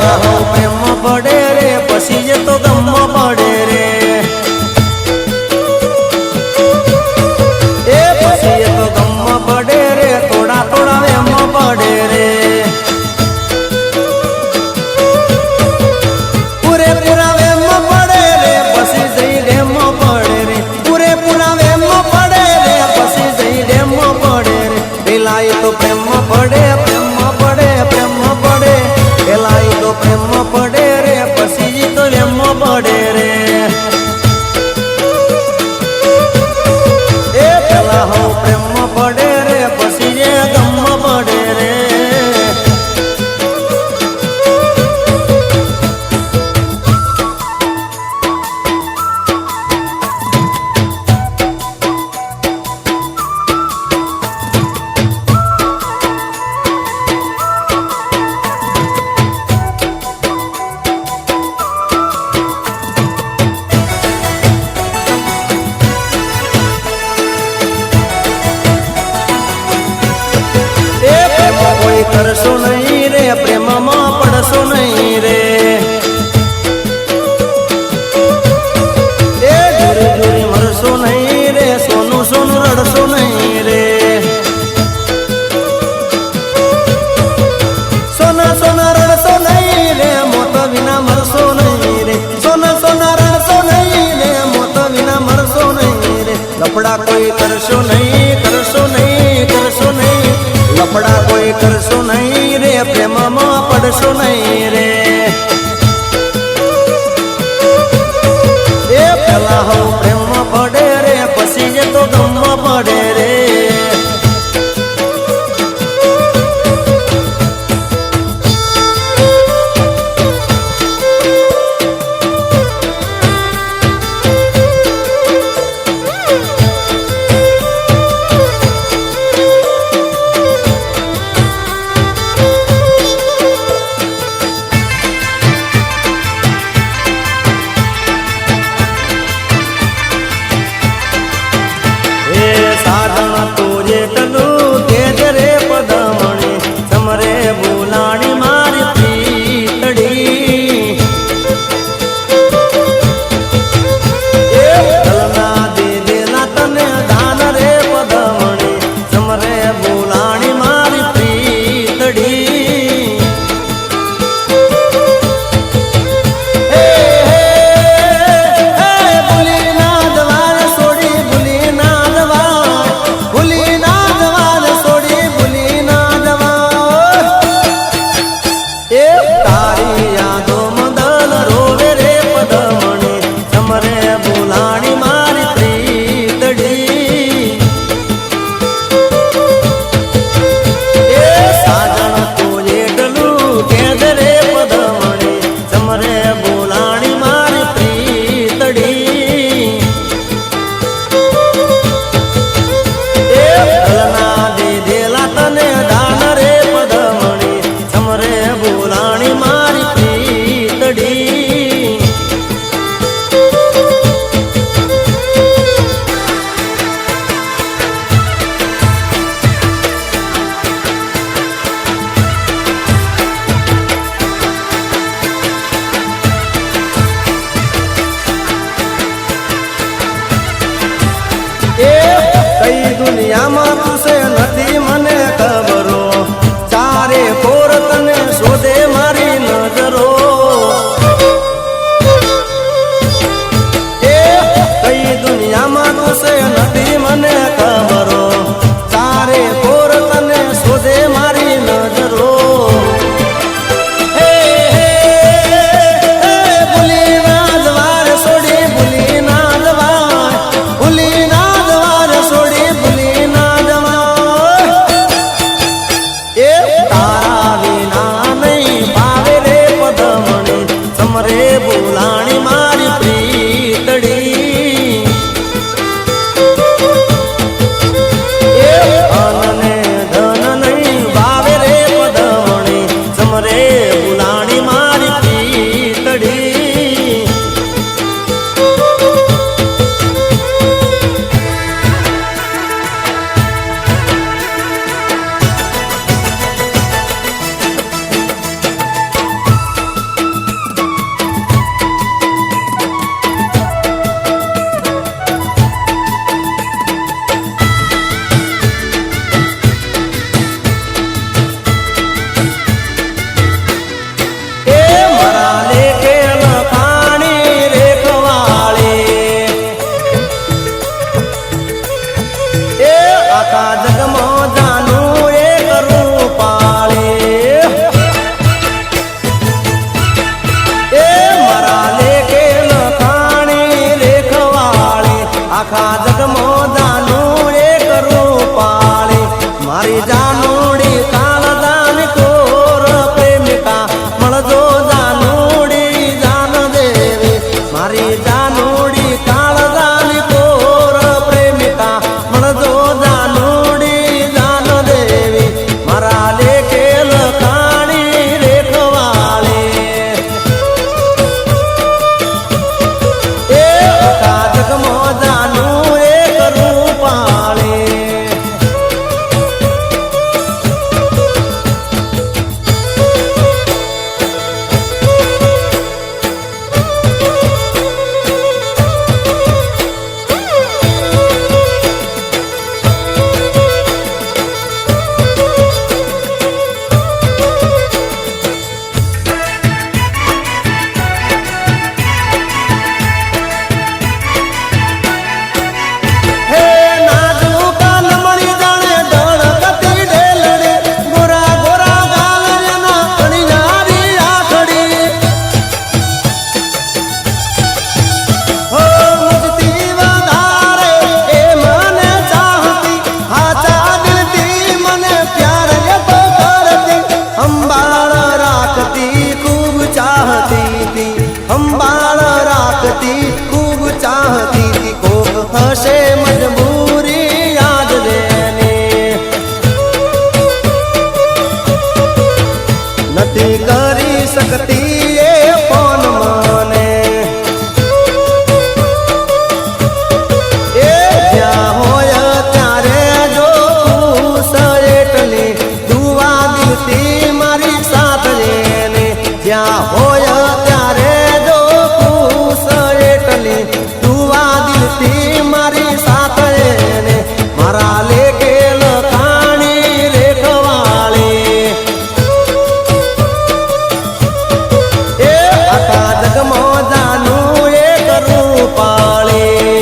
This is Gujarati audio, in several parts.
પેલા હો પ્રેમ પડે રે પછી જે તો ગમ પડે રે એ પછી જે તો ગમ પડે રે થોડા થોડા એમ પડે રે પૂરેપૂરા વેમ પડે રે પછી જઈ ડેમ પડે રે પૂરેપૂરા વેમ પડે રે પછી જઈ ડેમ પડે રે પેલા એ તો પ્રેમ પડે પ્રેમ પડે પ્રેમ પડે પેલા એ તો પ્રેમ પડે રે પછી તો વેમ પડે રે એ પેલા હો પ્રેમ પડે રે પછી જે ગમ પડે રે કોઈ કરશો નહીં રે પ્રેમમાં પડશો નહીં રે એ જોરી જોરી મરશો નહીં રે સોનું સોનું રડશો નહીં રે સોના સોના રડશો નહીં રે મોત વિના મરશો નહીં રે સોના સોના રડશો નહીં રે મોત વિના મરશો નહીં રે લફડા કોઈ કરશો નહીં કરશો નહીં કરશો નહીં લફડા કોઈ કરશો નહીં રે પ્રેમમાં પડશો નહીં રે એ પેલા હો પ્રેમ પડે રે પછી જે તો ગમ પડે રે કઈ દુનિયામાં તુસે નથી મને ખબરો ચારે કોર તને શોધે મારી રાખતી ખૂબ ચાહતી હતી સંભાળ રાખતી ખૂબ ચાહતી હતી કોક હશે મજબૂરી યાદ લેને નથી કરી શકતી એ ફોન મને એ જ્યાં હોય ત્યારે જો ખુશ એટલી દુઆ દીધી મારી સાથ રેને જ્યાં હોય ત્યારે જો ખુશ એટલી દુઆ દીધી મારી સાથ રેને મારા લેખે લખાણી રેખવાળી એ આખા જગમાં જાનું એક રૂપાળી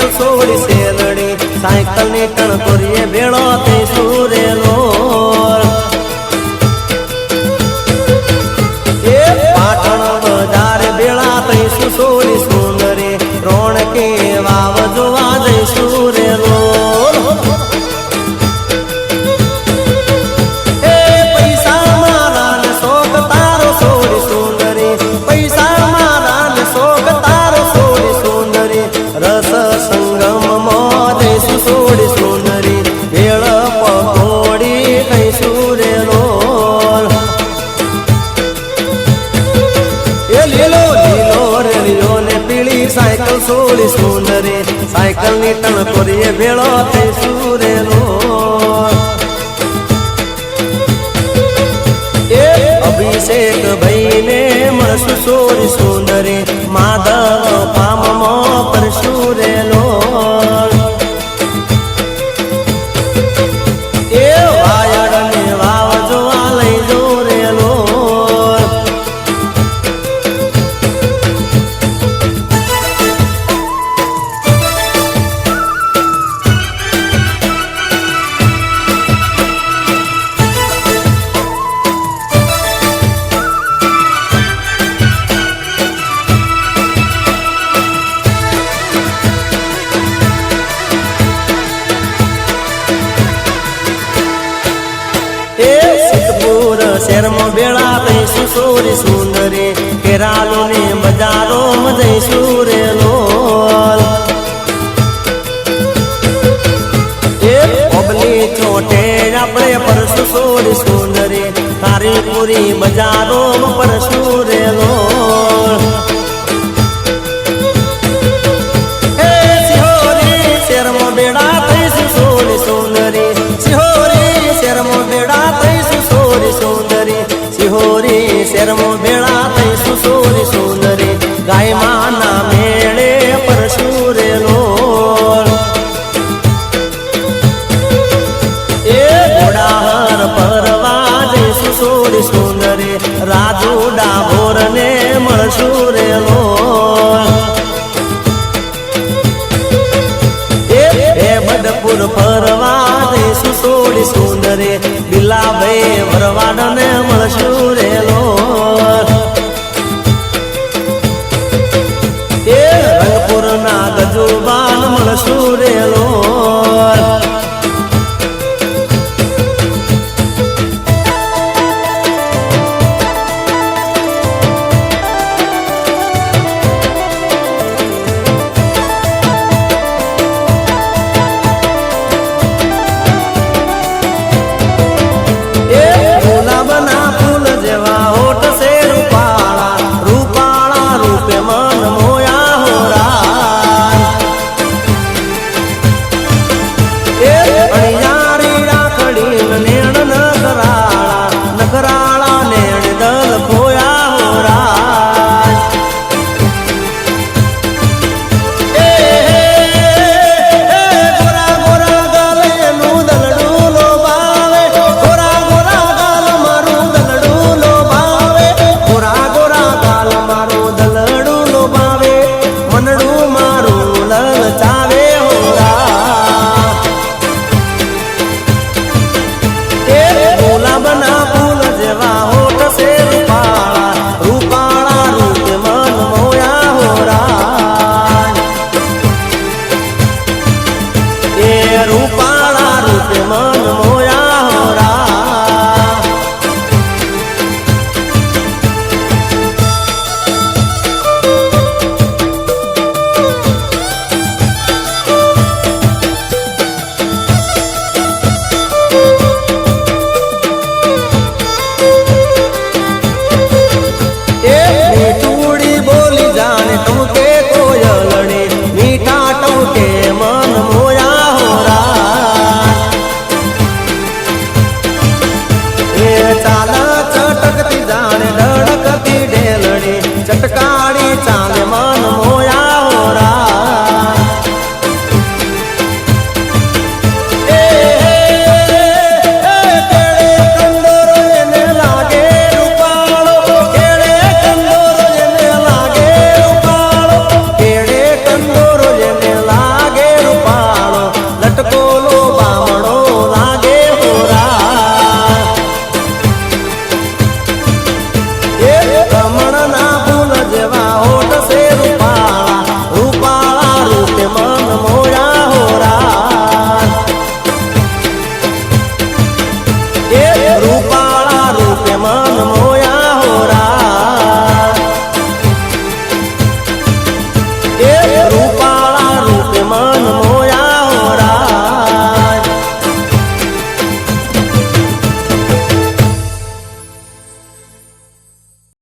સાયકલ છોડી શેરડી સાયકલ ની ટણ કરીએ ભેળો તે સુરેલો એ પાટણ બજાર ભેળા તૈસુ છોડી સુંદરી રોણ કે વાવ જોવા જઈશું રેલો એ પૈસા મારા ને શોખ તારો છોડી સુંદરી પૈસા મારા ને શોખ તારો છોડી સુંદરી રસ સંગમ માં જઈશું છોડી સુંદરી ભેળ પકોડી કઈશું રેલો એ લીલો લીલો રેલિયો ને પીળી સાયકલ છોડી સુંદરી સાયકલ ની ટણ કરીએ ભેળો થઈ સુરેલો એ અભિષેક ભાઈ ને મળશું છોડી સુંદરી માધવ પામમાં પરશું રેલો એ વાયડ ને વાવ જોવા લઈ જો રેલો શહેરમાં બેળા તૈસું સોરી સુંદરી કેરાલો ને બજારો જઈશું રેલો એ પબની ચોટે આપણે પરસું સોરી સુંદરી કારીપુરી બજારો